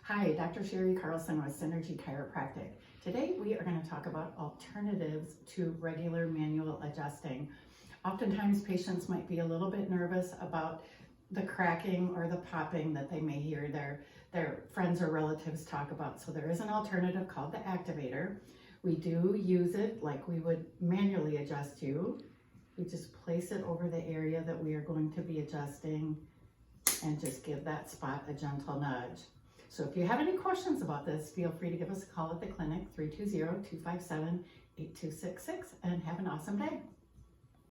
Hi, Dr. Sherry Carlson with Synergy Chiropractic. Today we are going to talk about alternatives to regular manual adjusting. Oftentimes patients might be a little bit nervous about the cracking or the popping that they may hear their friends or relatives talk about. So there is an alternative called the activator. We do use it like we would manually adjust you. We just place it over the area that we are going to be adjusting and just give that spot a gentle nudge. So if you have any questions about this, feel free to give us a call at the clinic, 320-257-8266, and have an awesome day.